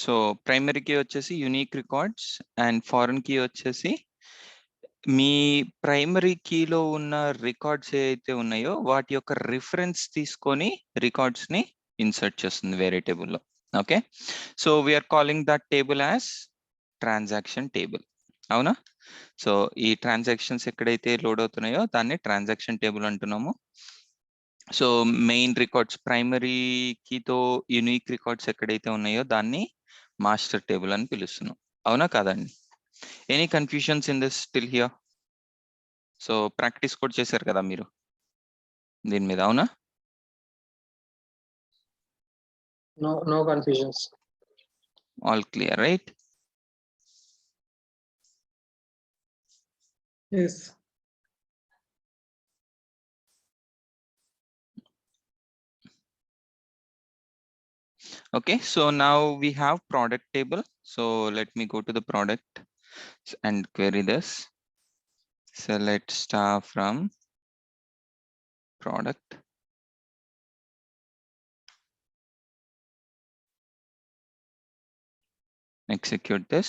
So primary key వచ్చేసి unique records and foreign key వచ్చేసి మీ ప్రైమరీ కీలో ఉన్న రికార్డ్స్ ఏవైతే ఉన్నాయో వాటి యొక్క రిఫరెన్స్ తీసుకొని రికార్డ్స్ ని ఇన్సర్ట్ చేస్తుంది వేరే టేబుల్లో. Okay, so we're calling that table as transaction table. అవునా? సో ఈ ట్రాన్సాక్షన్స్ ఎక్కడైతే లోడ్ అవుతున్నాయో దాన్ని ట్రాన్సాక్షన్ టేబుల్ అంటున్నాము. సో మెయిన్ రికార్డ్స్ ప్రైమరీ కీతో యూనిక్ రికార్డ్స్ ఎక్కడైతే ఉన్నాయో దాన్ని మాస్టర్ టేబుల్ అని పిలుస్తున్నాం. అవునా కాదండి? Any confusions in this still here? So practice కూడా చేశారు కదా మీరు దీని మీద, అవునా? No confusions. All clear, right? Yes. Okay, so now we have product table. So let me go to the product and query this. So let's start from product. Execute this.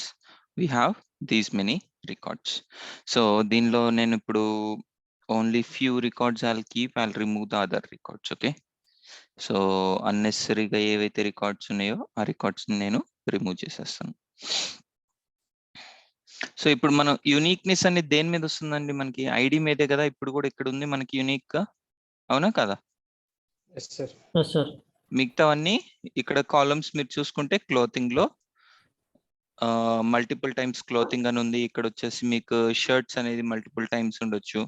We have these many records. So దీనిలో నేను ఇప్పుడు only few records I'll keep. I'll remove the other records. Okay, so unnecessarily ఏవైతే records ఉన్నాయో ఆ records నేను remove చేసేస్తాను. So ఇప్పుడు మనం యూనిక్నెస్ అనేది దేని మీద వస్తుందండి? మనకి ఐడి మీదే కదా ఇప్పుడు కూడా ఇక్కడ ఉంది మనకి యూనిక్ గా, అవునా కదా? Yes sir. Yes, sir. మిగతావన్నీ ఇక్కడ కాలమ్స్ మీరు చూసుకుంటే క్లోతింగ్ లో మల్టిపుల్ టైమ్స్ క్లోతింగ్ అని ఉంది. ఇక్కడ వచ్చేసి మీకు షర్ట్స్ అనేది మల్టిపుల్ టైమ్స్ ఉండొచ్చు.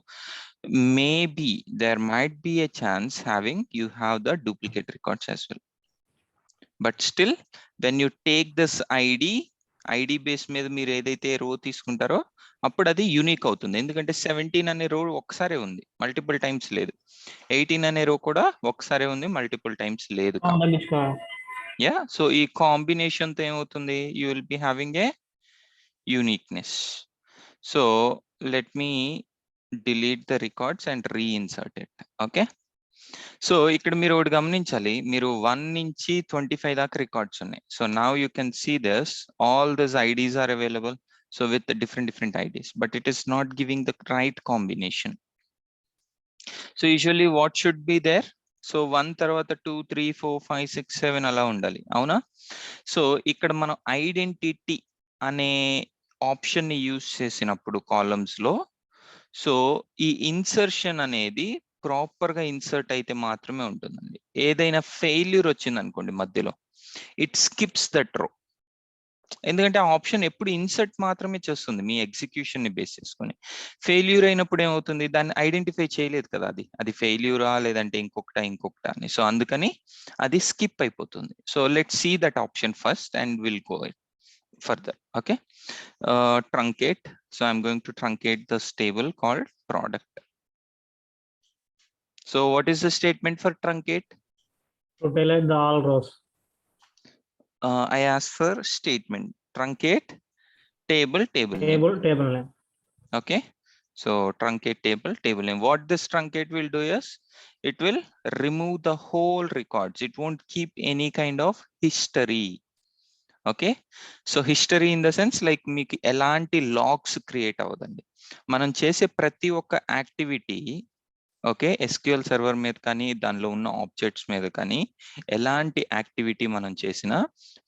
Maybe there might be a chance having you have the duplicate records as well. But still when you take this ID base మీద మీరు ఏదైతే రో తీసుకుంటారో అప్పుడు అది యూనిక్ అవుతుంది. ఎందుకంటే 17 అనే రో ఒక్కసారే ఉంది, మల్టిపుల్ టైమ్స్ లేదు. 18 అనే రో కూడా ఒక్కసారే ఉంది, మల్టిపుల్ టైమ్స్ లేదు. యా, సో ఈ కాంబినేషన్ తో ఏమవుతుంది? You will be having a uniqueness. So let me delete the records and reinsert it. Okay, so ఇక్కడ మీరు ఒకటి గమనించాలి, మీరు 1 నుంచి 25 దాకా రికార్డ్స్ ఉన్నాయి. So now you can see this, all this IDs are available. So with different IDs, but it is not giving the right combination. So usually what should be there? So 1 తర్వాత 2 3 4 5 6 7 అలా ఉండాలి, అవునా? So ఇక్కడ మనం identity అనే option ని use చేసినప్పుడు columns లో, సో ఈ ఇన్సర్షన్ అనేది ప్రాపర్ గా ఇన్సర్ట్ అయితే మాత్రమే ఉంటుందండి. ఏదైనా ఫెయిల్యూర్ వచ్చింది అనుకోండి మధ్యలో, ఇట్ స్కిప్స్ దట్ రో. ఎందుకంటే ఆ ఆప్షన్ ఎప్పుడు ఇన్సర్ట్ మాత్రమే చేస్తుంది మీ ఎగ్జిక్యూషన్ ని బేస్ చేసుకొని. ఫెయిల్యూర్ అయినప్పుడు ఏమవుతుంది? దాన్ని ఐడెంటిఫై చేయలేదు కదా, అది ఫెయిల్యూరా లేదంటే ఇంకొకట అని. సో అందుకని అది స్కిప్ అయిపోతుంది. So let's see that option first and will go further. Okay, truncate. So I'm going to truncate this table called product. So what is the statement for truncate? To delete the all rows. I asked for statement truncate table name. Okay, so truncate table name. What this truncate will do is it will remove the whole records. It won't keep any kind of history. Okay, so history in the sense like మీకు ఎలాంటి logs create అవ్వదండి. మనం చేసే ప్రతి ఒక్క activity, okay, SQL server మీద కానీ దానిలో ఉన్న ఆబ్జెక్ట్స్ మీద కానీ ఎలాంటి యాక్టివిటీ మనం చేసినా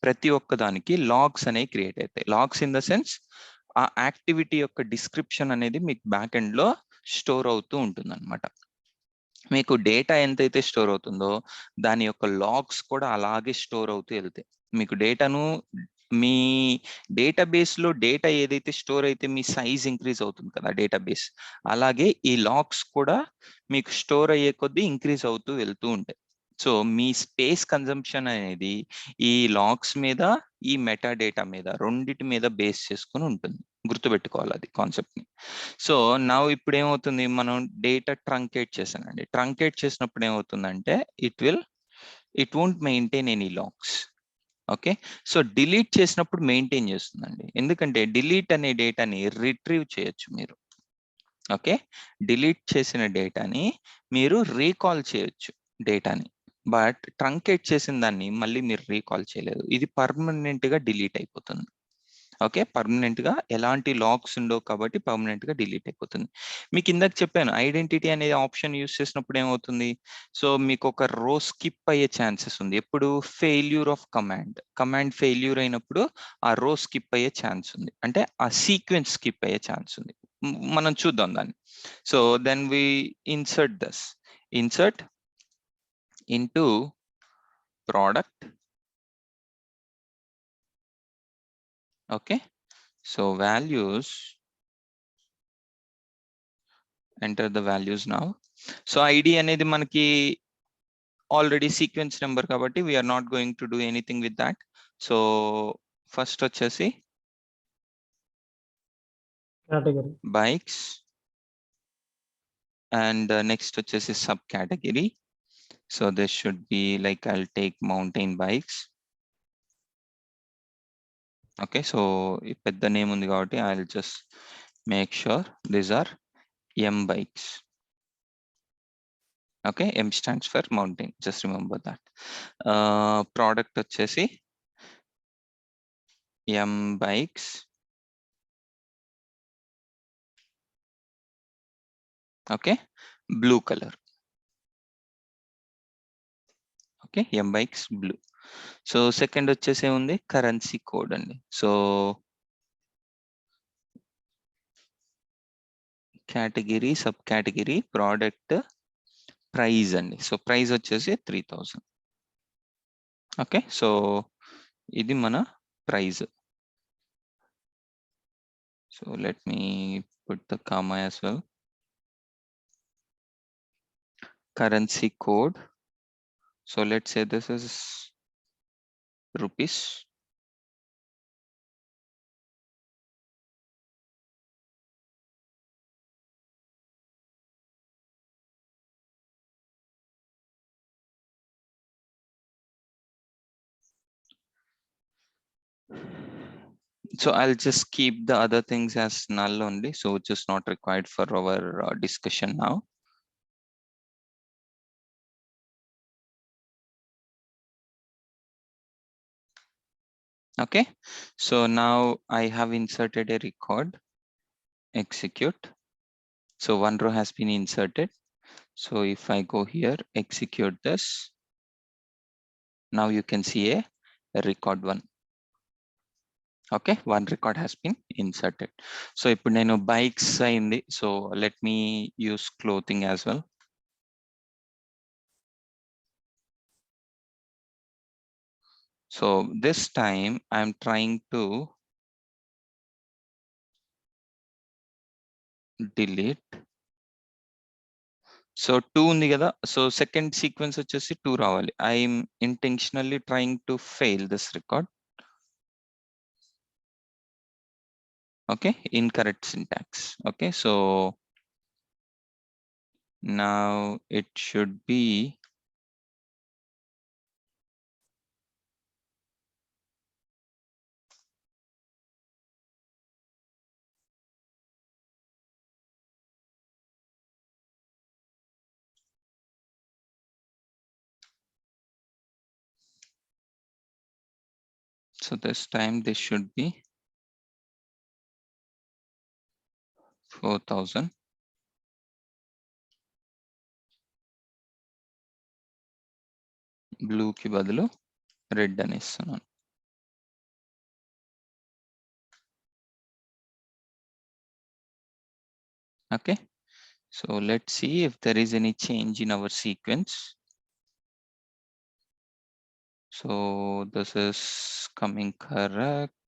ప్రతి ఒక్క దానికి లాగ్స్ అనేవి క్రియేట్ అవుతాయి. లాగ్స్ ఇన్ ద సెన్స్ ఆ యాక్టివిటీ యొక్క డిస్క్రిప్షన్ అనేది మీకు బ్యాక్ ఎండ్ లో స్టోర్ అవుతూ ఉంటుంది అనమాట. మీకు డేటా ఎంతైతే స్టోర్ అవుతుందో దాని యొక్క లాగ్స్ కూడా అలాగే స్టోర్ అవుతూ వెళ్తాయి. మీకు డేటాను మీ డేటాబేస్ లో డేటా ఏదైతే స్టోర్ అయితే మీ సైజ్ ఇంక్రీజ్ అవుతుంది కదా డేటాబేస్, అలాగే ఈ లాగ్స్ కూడా మీకు స్టోర్ అయ్యే కొద్దీ ఇంక్రీజ్ అవుతూ వెళ్తూ ఉంటాయి. సో మీ స్పేస్ కన్జంప్షన్ అనేది ఈ లాగ్స్ మీద ఈ మెటా డేటా మీద రెండిటి మీద బేస్ చేసుకుని ఉంటుంది. గుర్తుపెట్టుకోవాలి అది కాన్సెప్ట్ ని. సో నా ఇప్పుడు ఏమవుతుంది, మనం డేటా ట్రంకేట్ చేశానండి. ట్రంకేట్ చేసినప్పుడు ఏమవుతుందంటే it won't maintain any logs. Okay, so delete చేసినప్పుడు మెయింటైన్ చేస్తుందండి. ఎందుకంటే డిలీట్ అనే డేటాని రిట్రీవ్ చేయొచ్చు మీరు. ఓకే, డిలీట్ చేసిన డేటాని మీరు రీకాల్ చేయొచ్చు డేటాని. బట్ ట్రంకేట్ చేసిన దాన్ని మళ్ళీ మీరు రీకాల్ చేయలేదు. ఇది పర్మనెంట్ గా డిలీట్ అయిపోతుంది. ఓకే, పర్మనెంట్ గా ఎలాంటి లాక్స్ ఉండవు కాబట్టి పర్మనెంట్ గా డిలీట్ అయిపోతుంది. మీకు ఇందాక చెప్పాను ఐడెంటిటీ అనే ఆప్షన్ యూస్ చేసినప్పుడు ఏమవుతుంది, సో మీకు ఒక రో స్కిప్ అయ్యే ఛాన్సెస్ ఉంది. ఎప్పుడు ఫెయిల్యూర్ ఆఫ్ కమాండ్ ఫెయిల్యూర్ అయినప్పుడు ఆ రో స్కిప్ అయ్యే ఛాన్స్ ఉంది, అంటే ఆ సీక్వెన్స్ స్కిప్ అయ్యే ఛాన్స్ ఉంది. మనం చూద్దాం దాన్ని. So then we insert into product. Okay, so values, enter the values now. So id అనేది మనకి ఆల్రెడీ సీక్వెన్స్ నెంబర్ కాబట్టి we are not going to do anything with that. So first వచ్చేసి category. bikes and next వచ్చేసి sub category. So this should be like I'll take mountain bikes. Okay, so ఈ పెద్ద name ఉంది కాబట్టి I'll just make sure these are M bikes. Okay, M stands for mountain, just remember that. Product వచ్చేసి M bikes. Okay, blue color. Okay, M bikes blue. So second వచ్చేసి ఉంది currency code అండి. So category, sub category, product, price అండి. So price వచ్చేసి 3000. Okay, so ఇది మన price. So let me put the comma as well. Currency code. So let's say this is rupees. So I'll just keep the other things as null only, so which is not required for our discussion now. Okay, so now I have inserted a record. Execute. So one row has been inserted. So if I go here, execute this, now you can see a record one. Okay, one record has been inserted. So ఇప్పుడు నేను bikes అయింది. So let me use clothing as well. So this time I'm trying to delete. So 2 ఉంది కదా, so second sequence వచ్చేసి 2 రావాలి. I'm intentionally trying to fail this record. Okay, incorrect syntax. Okay, so now it should be so this time this should be 4000. Blue కి బదులు red అని ఇస్తున్నాను. Okay, so let's see if there is any change in our sequence. So this is coming correct.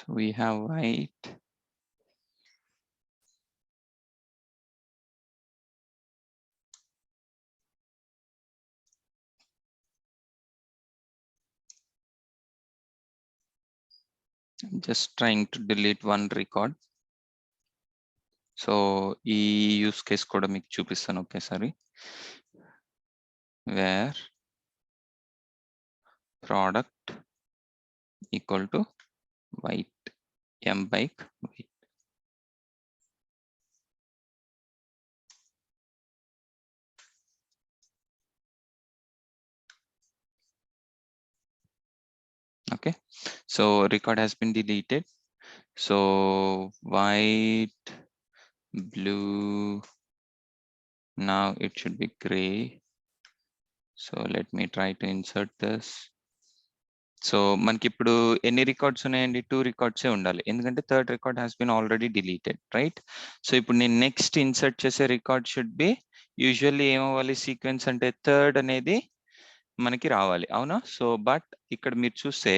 So we have white. I'm just trying to delete one record. So ఈ use case కూడా మీకు చూపిస్తాను ఒకేసారి. Where product equal to white, m bike white. Okay, so record has been deleted. So white, blue, now it should be gray. So let me try to insert this. So మనకి ఇప్పుడు ఎన్ని records ఉన్నాయండి? 2 రికార్డ్సే ఉండాలి, ఎందుకంటే third record has been already deleted, right? So ఇప్పుడు నేను next insert చేసే రికార్డ్ షుడ్ బి యూజువల్లీ ఏమవ్వాలి, సీక్వెన్స్ అంటే థర్డ్ అనేది మనకి రావాలి, అవునా? సో బట్ ఇక్కడ మీరు చూస్తే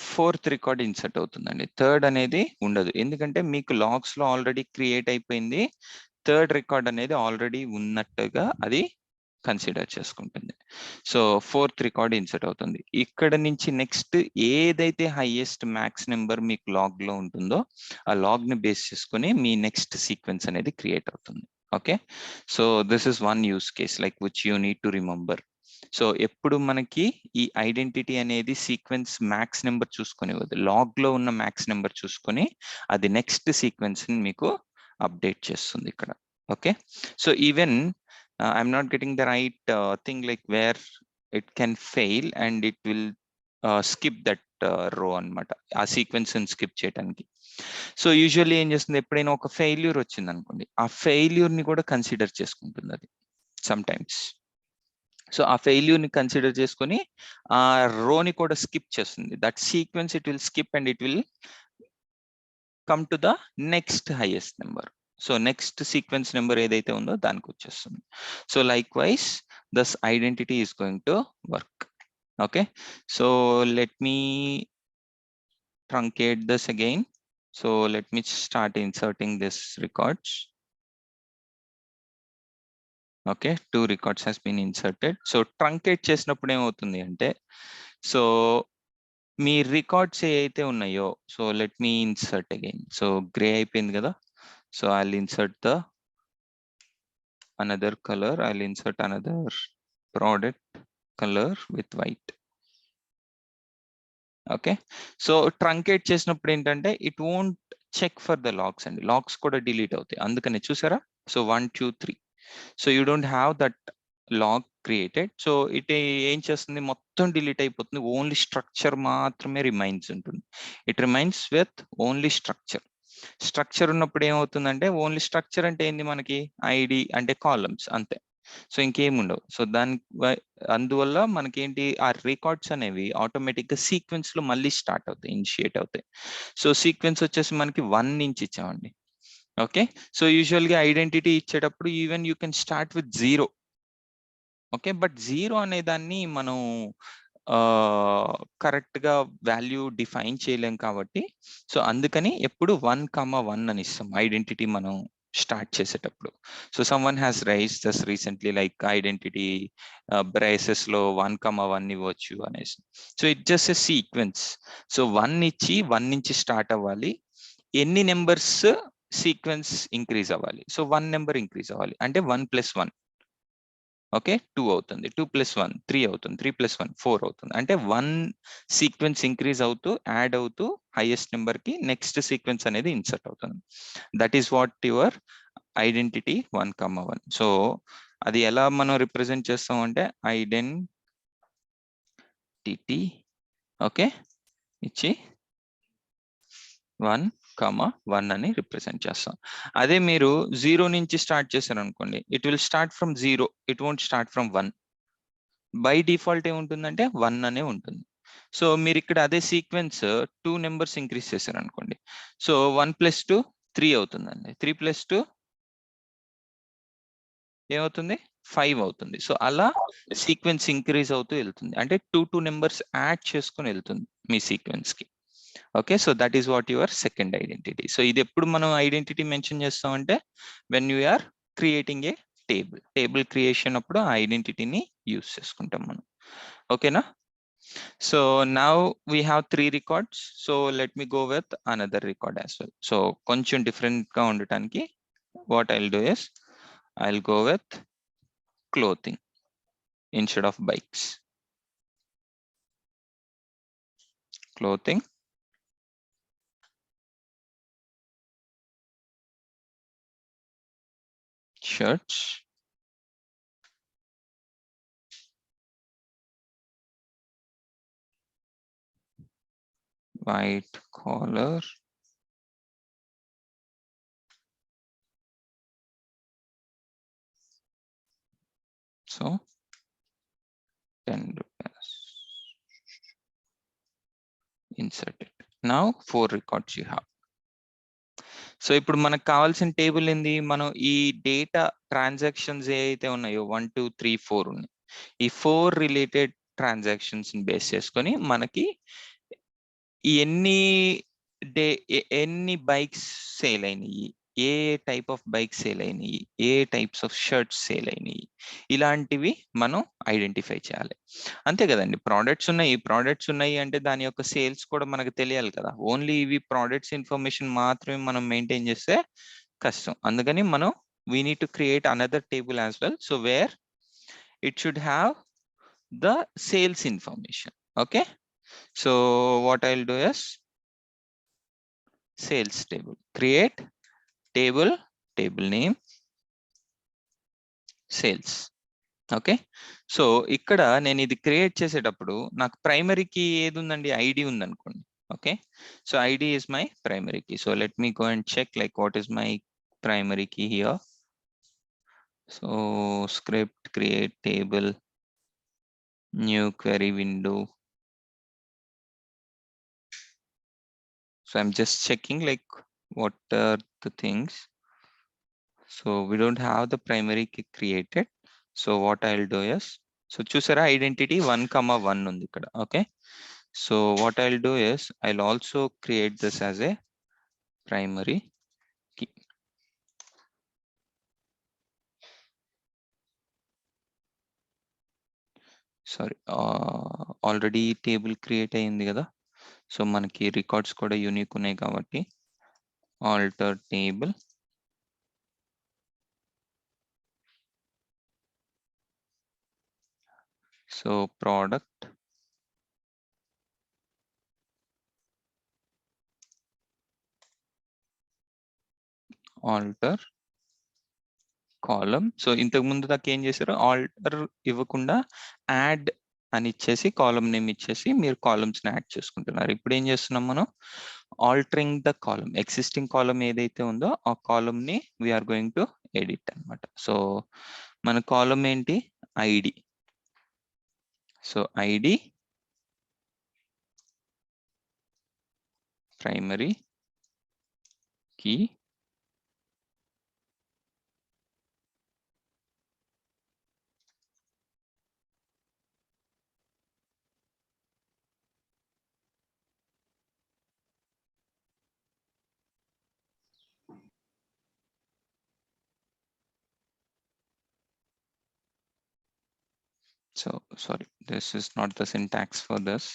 ఫోర్త్ రికార్డ్ ఇన్సర్ట్ అవుతుందండి, థర్డ్ అనేది ఉండదు, ఎందుకంటే మీకు లాగ్స్ లో ఆల్రెడీ క్రియేట్ అయిపోయింది. థర్డ్ రికార్డ్ అనేది ఆల్రెడీ ఉన్నట్టుగా అది కన్సిడర్ చేసుకుంటుంది. సో ఫోర్త్ రికార్డ్ ఇన్సర్ట్ అవుతుంది. ఇక్కడ నుంచి నెక్స్ట్ ఏదైతే హైయెస్ట్ మ్యాక్స్ నెంబర్ మీకు లాగ్ లో ఉంటుందో ఆ లాగ్ ని బేస్ చేసుకుని మీ నెక్స్ట్ సీక్వెన్స్ అనేది క్రియేట్ అవుతుంది. Okay, so this is one use case like which you need to remember. So ఎప్పుడు మనకి ఈ ఐడెంటిటీ అనేది సీక్వెన్స్ మ్యాక్స్ నెంబర్ చూసుకొని లాగ్ లో ఉన్న మ్యాక్స్ నెంబర్ చూసుకొని అది నెక్స్ట్ సీక్వెన్స్ ని మీకు అప్డేట్ చేస్తుంది ఇక్కడ. Okay, so even I'm not getting the right thing, like where it can fail and it will skip that row అన్నమాట, ఆ సీక్వెన్స్ ని స్కిప్ చేయడానికి. సో యూజువల్లీ ఏం చేస్తుంది, ఎప్పుడైనా ఒక ఫెయిల్యూర్ వచ్చింది అనుకోండి, ఆ ఫెయిల్యూర్ ని కూడా కన్సిడర్ చేసుకుంటుంది అది సమ్ టైమ్స్. సో ఆ ఫెయిల్యూర్ ని కన్సిడర్ చేసుకొని ఆ రోని కూడా స్కిప్ చేస్తుంది. That sequence it will skip and it will come to the next highest number. So next sequence number ఏదైతే ఉందో దానికి వచ్చేస్తుంది. So likewise thus identity is going to work. Okay, so let me truncate this again. So let me start inserting this records. Okay, 2 records has been inserted. So truncate చేసినప్పుడు ఏమవుతుంది అంటే, so మీ records ఏవైతే ఉన్నాయో, so let మీ insert again. So grey అయిపోయింది కదా, so I'll insert the another color. I'll insert another product color with white. Okay, so truncate చేసినప్పుడు ఏంటంటే it won't check for the logs అండి, లాగ్స్ కూడా delete అవుతాయి, అందుకని చూసారా. So 1 2 3, so you don't have that log created. So it ఏం చేస్తుంది, మొత్తం డిలీట్ అయిపోతుంది, ఓన్లీ స్ట్రక్చర్ మాత్రమే రిమైన్స్ ఉంటుంది. It remains with only structure. Structure ఉన్నప్పుడు ఏమవుతుందంటే, ఓన్లీ స్ట్రక్చర్ అంటే ఏంది, మనకి ఐడి అంటే కాలమ్స్ అంతే, సో ఇంకేం ఉండవు. సో అందువల్ల మనకేంటి, ఆ రికార్డ్స్ అనేవి ఆటోమేటిక్ గా సీక్వెన్స్ లో మళ్ళీ స్టార్ట్ అవుతాయి, ఇనిషియేట్ అవుతాయి. సో సీక్వెన్స్ వచ్చేసి మనకి 1 నుంచి ఇచ్చామండి. ఓకే, సో యూజువల్ గా ఐడెంటిటీ ఇచ్చేటప్పుడు even you can start with 0. Okay, but 0 అనే దాన్ని మనం కరెక్ట్ గా వాల్యూ డిఫైన్ చేయలేం కాబట్టి, సో అందుకని ఎప్పుడు 1,1 అని ఇస్తాం ఐడెంటిటీ మనం స్టార్ట్ చేసేటప్పుడు. So someone has raise thus recently like identity braces లో 1,1 ఇవ్వచ్చు అనేసి. So it just a sequence. So 1 ఇచ్చి 1 నుంచి స్టార్ట్ అవ్వాలి, ఎన్ని నెంబర్స్ సీక్వెన్స్ ఇంక్రీజ్ అవ్వాలి, సో 1 నెంబర్ ఇంక్రీజ్ అవ్వాలి, అంటే 1 + 1. ఓకే, 2 అవుతుంది, 2 + 1 3 అవుతుంది, 3 + 1 4 అవుతుంది, అంటే 1 సీక్వెన్స్ ఇంక్రీజ్ అవుతూ యాడ్ అవుతూ హైయెస్ట్ నెంబర్ కి నెక్స్ట్ సీక్వెన్స్ అనేది ఇన్సర్ట్ అవుతుంది. That is what your identity 1,1. So అది ఎలా మనం రిప్రజెంట్ చేస్తాం అంటే, ఐడెంటిటీ ఓకే ఇచ్చి 1,1 అని రిప్రజెంట్ చేస్తాం. అదే మీరు 0 నుంచి స్టార్ట్ చేశారు అనుకోండి, it will start from 0, it won't start from 1. By default ఏముంటుందంటే 1 అనే ఉంటుంది. సో మీరు ఇక్కడ అదే సీక్వెన్స్ 2 నెంబర్స్ ఇంక్రీజ్ చేశారు అనుకోండి, సో 1 + 2 3 అవుతుందండి, 3 + 2 ఏమవుతుంది 5 అవుతుంది. సో అలా సీక్వెన్స్ ఇంక్రీజ్ అవుతూ వెళ్తుంది, అంటే 2 నెంబర్స్ యాడ్ చేసుకుని వెళ్తుంది మీ సీక్వెన్స్ కి. Okay, so that is what your second identity. So ఇది ఎప్పుడు మనం ఐడెంటిటీ మెన్షన్ చేస్తామంటే when you are creating a table creation అప్పుడు ఆ ఐడెంటిటీని యూస్ చేసుకుంటాం మనం. ఓకేనా? So now we have 3 records. So let me go with another record as well. So కొంచెం డిఫరెంట్ గా ఉండటానికి what I'll do is I'll go with clothing instead of bikes. Clothing, shirts, white collar, so 10 rupees. Insert it. Now 4 records you have. So ఇప్పుడు మనకు కావాల్సిన table ఏంది? మనం ఈ data transactions ఏవైతే ఉన్నాయో 1 2 3 4 ఉన్నాయి. ఈ 4 రిలేటెడ్ ట్రాన్సాక్షన్స్ బేస్ చేసుకొని మనకి ఎన్ని ఎన్ని బైక్స్ సేల్ అయినాయి, ఏ టైప్ ఆఫ్ బైక్ సేల్ అయినాయి, ఏ టైప్స్ ఆఫ్ షర్ట్స్ సేల్ అయినాయి, ఇలాంటివి మనం ఐడెంటిఫై చేయాలి. అంతే కదండి, ప్రోడక్ట్స్ ఉన్నాయి అంటే దాని యొక్క సేల్స్ కూడా మనకు తెలియాలి కదా. ఓన్లీ ఇవి ప్రోడక్ట్స్ ఇన్ఫర్మేషన్ మాత్రమే మనం మెయింటైన్ చేస్తే కష్టం. అందుకని మనం we need to create another table as well. So where it should have the sales information. Okay, so what I'll do is sales table, create table name sales. Okay, so ఇక్కడ నేను ఇది create చేసేటప్పుడు నాకు ప్రైమరీకి ఏది ఉందండి, ID ఉందనుకోండి. Okay, so ID is my primary key. So let me go and check like what is my primary key here. So script, create table, new query window. So I'm just checking like what are the things. So we don't have the primary key created. So what I'll do is, so చూసారా identity 1,1 ఉంది ఇక్కడ. Okay, so what I'll do is I'll also create this as a primary key. Sorry, already table create అయింది కదా. So మనకి records కూడా unique ఉన్నాయి కాబట్టి alter table, so product, alter కాలం. So ఇంతకు ముందు దాకా ఏం చేశారు, ఆల్టర్ ఇవ్వకుండా యాడ్ అని ఇచ్చేసి కాలం నేమ్ ఇచ్చేసి మీరు కాలమ్స్ ని యాడ్ చేసుకుంటున్నారు. ఇప్పుడు ఏం చేస్తున్నాం మనం, altering the column, existing column ఏదైతే ఉందో ఆ కాలం ని వీఆర్ గోయింగ్ టు ఎడిట్ అనమాట. సో మన కాలం ఏంటి, ID. So ID primary key, so sorry, this is not the syntax for this.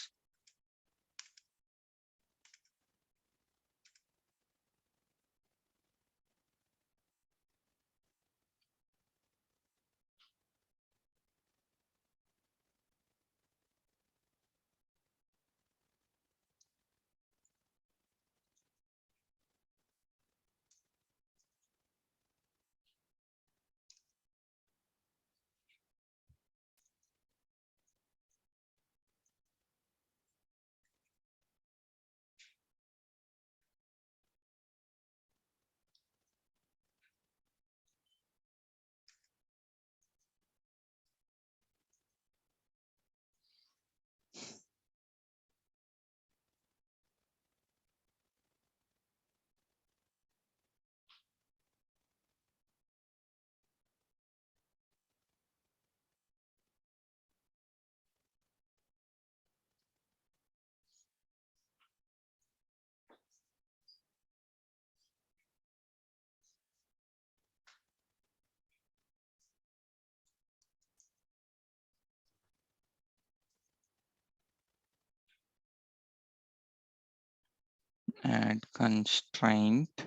add constraint.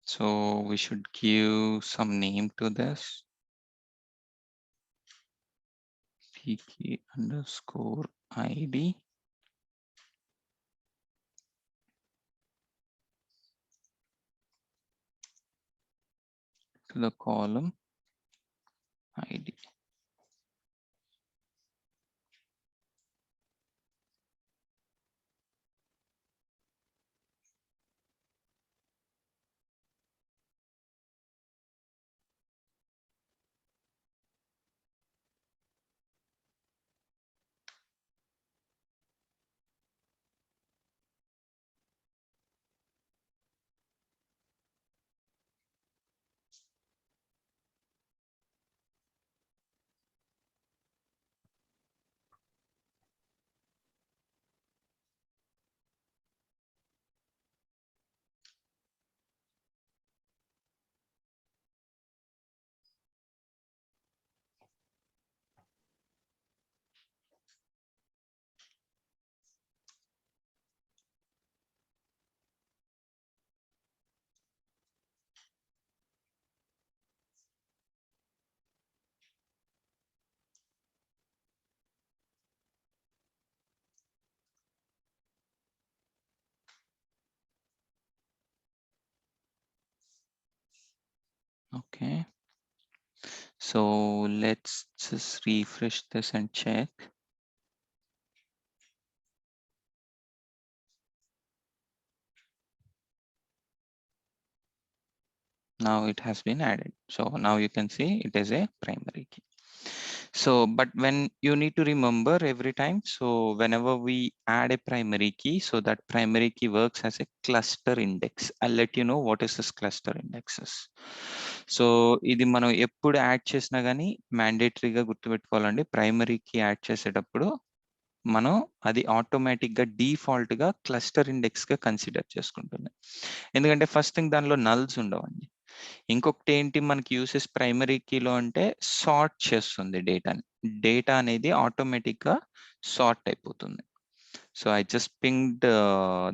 So we should give some name to this. pk underscore id. To the column id. Okay. So let's just refresh this and check. Now it has been added. So now you can see it is a primary key. So, but when you need to remember every time, so whenever we add a primary key, so that primary key works as a cluster index. I'll let you know what is this cluster indexes. So ఇది మనం ఎప్పుడు add చేసినా కానీ మ్యాండేటరీగా గుర్తుపెట్టుకోవాలండి. Primary key add చేసేటప్పుడు మనం అది ఆటోమేటిక్గా డిఫాల్ట్గా క్లస్టర్ ఇండెక్స్గా కన్సిడర్ చేసుకుంటుంది. ఎందుకంటే ఫస్ట్ థింగ్ దానిలో నల్స్ ఉండవండి. ఇంకొకటి ఏంటి మనకి యూసెస్ ప్రైమరీ కీలో అంటే సార్ట్ చేస్తుంది డేటాని. డేటా అనేది ఆటోమేటిక్గా సార్ట్ అయిపోతుంది. So I just pinged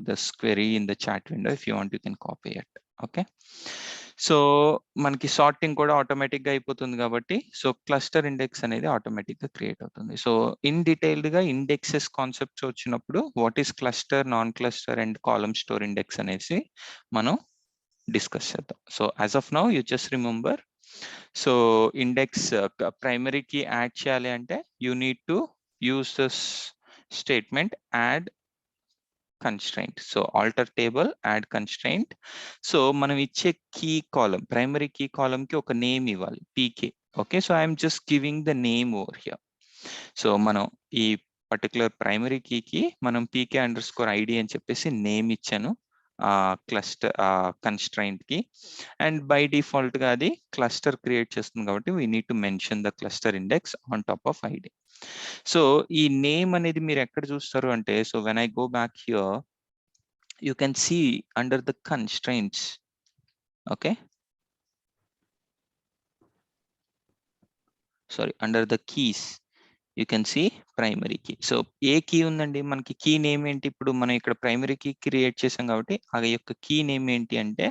this query in the chat window. If you want you can copy it. Okay. So మనకి సార్టింగ్ కూడా ఆటోమేటిక్గా అయిపోతుంది కాబట్టి సో క్లస్టర్ ఇండెక్స్ అనేది ఆటోమేటిక్గా క్రియేట్ అవుతుంది. సో ఇన్ డీటెయిల్డ్గా ఇండెక్సెస్ కాన్సెప్ట్స్ వచ్చినప్పుడు what is cluster, non cluster and column store index అనేసి మనం డిస్కస్ చేద్దాం. So as of now you just remember, so index primary key add చేయాలి అంటే you need to use this statement add constraint. So alter table, add constraint. So మనం ఇచ్చే key column, primary key column కి ఒక name ఇవ్వాలి, pk. Okay, so I'm just giving the name over here. So మనం ఈ particular primary కీకి మనం pk underscore id అని చెప్పేసి నేమ్ ఇచ్చాను క్లస్టర్ కన్స్ట్రైంట్ కి. అండ్ బై డిఫాల్ట్ గా అది క్లస్టర్ క్రియేట్ చేస్తుంది కాబట్టి we need to mention the cluster index on top of ID. So ఈ నేమ్ అనేది మీరు ఎక్కడ చూస్తారు అంటే, so when I go back here you can see under the constraints. Okay, sorry, under the keys you can see primary key. So A key ఉందండి మనకి, key name ఏంటి? ఇప్పుడు మనం ఇక్కడ ప్రైమరీ కీ క్రియేట్ చేసాం కాబట్టి ఆ యొక్క కీ నేమ్ ఏంటి అంటే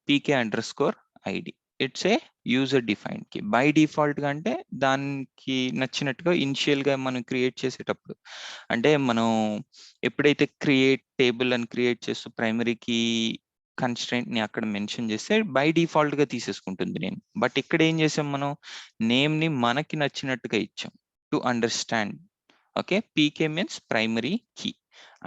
pk underscore ID. It's a user defined key. By default గా అంటే దానికి నచ్చినట్టుగా ఇనిషియల్ గా మనం క్రియేట్ చేసేటప్పుడు, అంటే మనం ఎప్పుడైతే క్రియేట్ టేబుల్ అని క్రియేట్ చేస్తూ ప్రైమరీ కీ కన్స్ట్రెంట్ ని అక్కడ మెన్షన్ చేస్తే బై డిఫాల్ట్ గా తీసేసుకుంటుంది నేను. బట్ ఇక్కడ ఏం చేసాం, మనం నేమ్ ని మనకి నచ్చినట్టుగా ఇచ్చాం to understand. Okay, pk means primary key,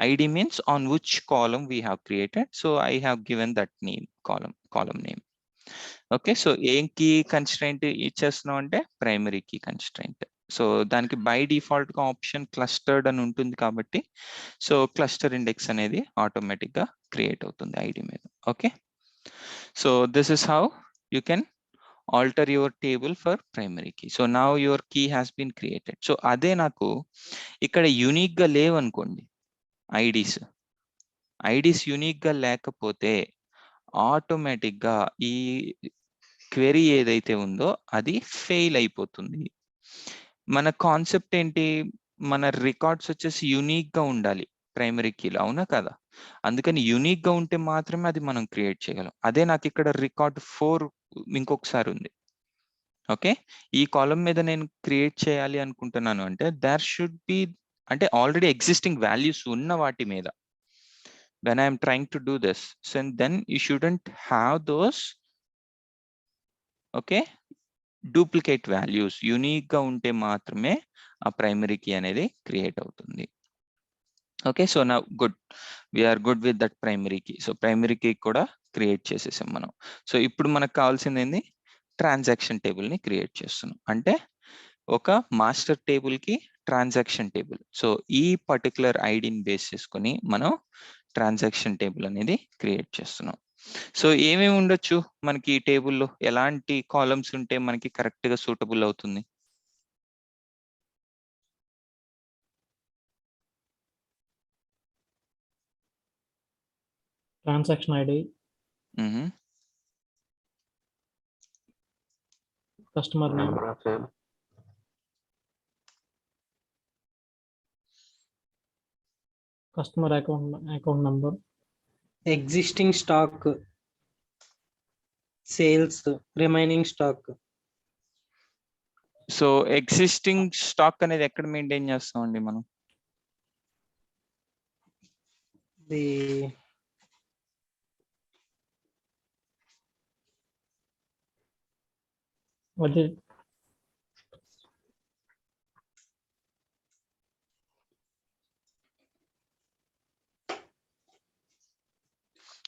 id means on which column we have created, so I have given that name, column name. Okay, so ఏం కీ కన్స్ట్రెంట్ ఇచ్చేస్తున్నాం అంటే ప్రైమరీ కీ కన్స్ట్రెంట్. సో దానికి by default గా option clustered అని ఉంటుంది కాబట్టి so cluster index అనేది automatic గా క్రియేట్ అవుతుంది ఐడి మీద. Okay, so this is how you can alter your table for primary key. So now your key has been created. So అదే నాకు ఇక్కడ యూనిక్ గా లేవనుకోండి ఐడీస్ యూనిక్ గా లేకపోతే ఆటోమేటిక్ గా ఈ క్వెరీ ఏదైతే ఉందో అది ఫెయిల్ అయిపోతుంది. మన కాన్సెప్ట్ ఏంటి, మన రికార్డ్స్ వచ్చేసి యూనిక్ గా ఉండాలి. ప్రైమరీ కీలో, అవునా కదా? అందుకని యూనిక్ గా ఉంటే మాత్రమే అది మనం క్రియేట్ చేయగలం. అదే నాకు ఇక్కడ రికార్డ్ 4 ఇంకొకసారి ఉంది. ఓకే, ఈ కాలం మీద నేను క్రియేట్ చేయాలి అనుకుంటున్నాను అంటే దేర్ షుడ్ బి, అంటే ఆల్రెడీ ఎగ్జిస్టింగ్ వాల్యూస్ ఉన్న వాటి మీద when I am trying to do this, so then you shouldn't have those, okay, duplicate values. Unique గా ఉంటే మాత్రమే ఆ ప్రైమరీ కీ అనేది క్రియేట్ అవుతుంది. ఓకే, సో నా good, we're good with that primary key. So primary key కూడా create చేసేసాం మనం. సో ఇప్పుడు మనకు కావాల్సింది ఏంది, ట్రాన్సాక్షన్ టేబుల్ ని క్రియేట్ చేస్తున్నాం. అంటే ఒక మాస్టర్ టేబుల్ కి ట్రాన్సాక్షన్ టేబుల్. సో ఈ పర్టికులర్ ఐడిని బేస్ చేసుకొని మనం ట్రాన్సాక్షన్ టేబుల్ అనేది క్రియేట్ చేస్తున్నాం. సో ఏమేమి ఉండొచ్చు మనకి ఈ టేబుల్లో, ఎలాంటి కాలమ్స్ ఉంటే మనకి కరెక్ట్ గా సూటబుల్ అవుతుంది? Transaction ID, customer name, Number of sale. customer account number, Existing stock, sales, remaining stock. So existing stock అనేది ఎక్కడ మెయింటైన్ చేస్తామండి మనం? The what is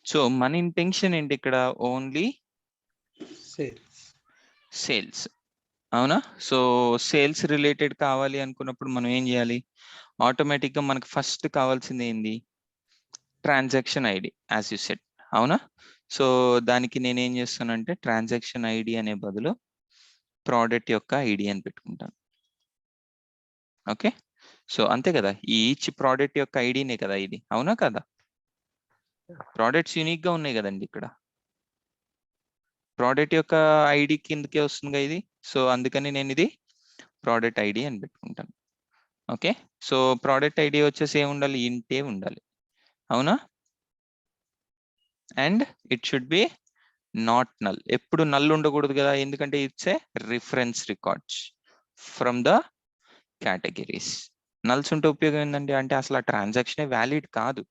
సో మన ఇంటెన్షన్ ఏంటి ఇక్కడ, ఓన్లీ sales. సేల్స్, అవునా? సో సేల్స్ రిలేటెడ్ కావాలి అనుకున్నప్పుడు మనం ఏం చేయాలి, ఆటోమేటిక్ గా మనకు ఫస్ట్ కావాల్సింది ఏంది, transaction ID, as you said, అవునా? సో దానికి నేను ఏం చేస్తానంటే ట్రాన్సాక్షన్ ఐడి అనే బదులు ప్రోడక్ట్ యొక్క ఐడి అని పెట్టుకుంటాను. ఓకే, సో అంతే కదా, ఈచ్ ప్రోడక్ట్ యొక్క ఐడినే కదా ఇది, అవునా కదా? ప్రోడక్ట్స్ యూనిక్ గా ఉన్నాయి కదండి ఇక్కడ, ప్రోడక్ట్ యొక్క ఐడి కిందకే వస్తుంది ఇది. సో అందుకని నేను ఇది ప్రోడక్ట్ ఐడి అని పెట్టుకుంటాను. ఓకే, సో ప్రోడక్ట్ ఐడి వచ్చేసి ఏముండాలి, ఇంటే ఉండాలి, అవునా? And it should be not null. ఎప్పుడు నల్ ఉండకూడదు కదా, ఎందుకంటే it's a reference records from the categories. Nulls ఉంటే ఉపయోగం ఏంటంటే, అంటే అసలు ఆ ట్రాన్సాక్షనే వ్యాలిడ్ కాదు,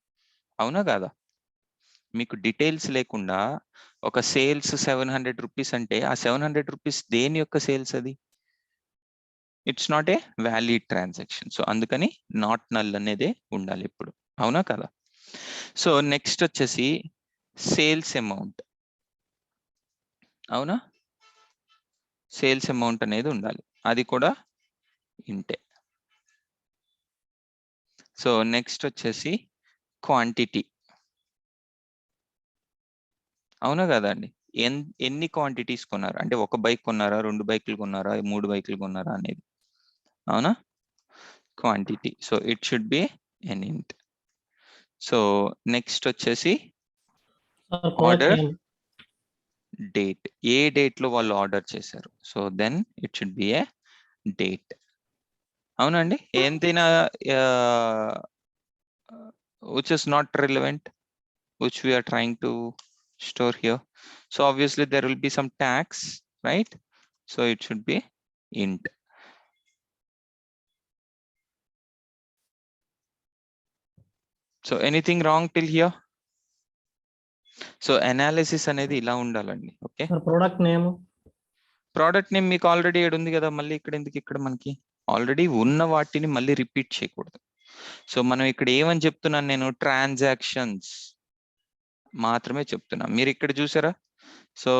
అవునా కాదా? మీకు డీటెయిల్స్ లేకుండా ఒక సేల్స్ 700 రూపీస్ అంటే ఆ 700 రూపీస్ దేని యొక్క సేల్స్ అది, it's not a valid transaction. So అందుకని నాట్ నల్ అనేదే ఉండాలి ఇప్పుడు, అవునా కదా? సో నెక్స్ట్ వచ్చేసి సేల్స్ అమౌంట్, అవునా? సేల్స్ అమౌంట్ అనేది ఉండాలి, అది కూడా ఇంటే. సో నెక్స్ట్ వచ్చేసి క్వాంటిటీ, అవునా కదా అండి? ఎన్ని క్వాంటిటీస్ కొన్నారు, అంటే ఒక బైక్ కొన్నారా, 2 బైకులు కొన్నారా, 3 బైకులు కొన్నారా అనేది, అవునా? Quantity. So it should be an int. So next వచ్చేసి product ఆర్డర్ name, డేట్, ఏ డేట్ లో వాళ్ళు ఆర్డర్ చేశారు. So then it should be a date, అవునండి? ఎంతైనా which is not relevant, which we are trying to store here. So obviously there will be some tax, right? So it should be int. So anything wrong till here? So analysis అనేది ఇలా ఉండాలండి. Okay, sir, product name, product name మీకు already ఉంది కదా, మళ్ళీ ఇక్కడ ఎందుకు, ఇక్కడ మనకి ఆల్రెడీ ఉన్న వాటిని మళ్ళీ రిపీట్ చేయకూడదు. సో మనం ఇక్కడ ఏమని చెప్తున్నాను, నేను ట్రాన్సాక్షన్స్ మాత్రమే చెప్తున్నా. మీరు ఇక్కడ చూసారా? సో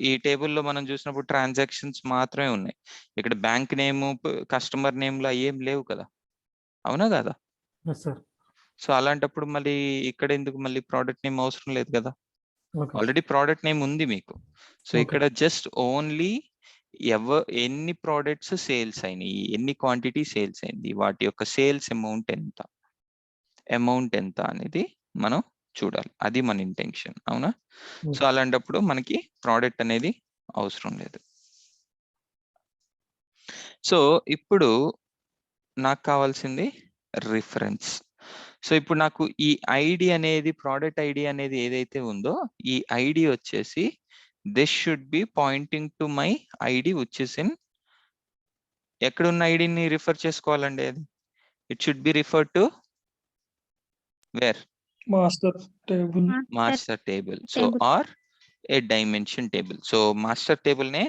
ఈ టేబుల్లో మనం చూసినప్పుడు ట్రాన్సాక్షన్స్ మాత్రమే ఉన్నాయి, ఇక్కడ బ్యాంక్ నేమ్, కస్టమర్ నేమ్ లా ఏం లేవు కదా, అవునా కదా? yes sir, సో అలాంటప్పుడు మళ్ళీ ఇక్కడ ఎందుకు మళ్ళీ ప్రోడక్ట్ నేమ్ అవసరం లేదు కదా, okay, ఆల్రెడీ ప్రోడక్ట్ నేమ్ ఉంది మీకు. So Okay. ఇక్కడ జస్ట్ ఓన్లీ ఎన్ని ప్రోడక్ట్స్ సేల్స్ అయినాయి, ఎన్ని క్వాంటిటీ సేల్స్ అయింది, వాటి యొక్క సేల్స్ అమౌంట్ ఎంత అనేది మనం చూడాలి, అది మన ఇంటెన్షన్, అవునా? సో అలాంటప్పుడు మనకి ప్రోడక్ట్ అనేది అవసరం లేదు. సో ఇప్పుడు నాకు కావాల్సింది రిఫరెన్స్. సో ఇప్పుడు నాకు ఈ ఐడి అనేది ప్రోడక్ట్ ఐడి అనేది ఏదైతే ఉందో ఈ ఐడి వచ్చేసి this should be pointing to my ID which is in ఎక్కడున్న ఐడిని రిఫర్ చేసుకోవాలండి అది it should be refer to where master table. Master table so or a dimension table. So master table నే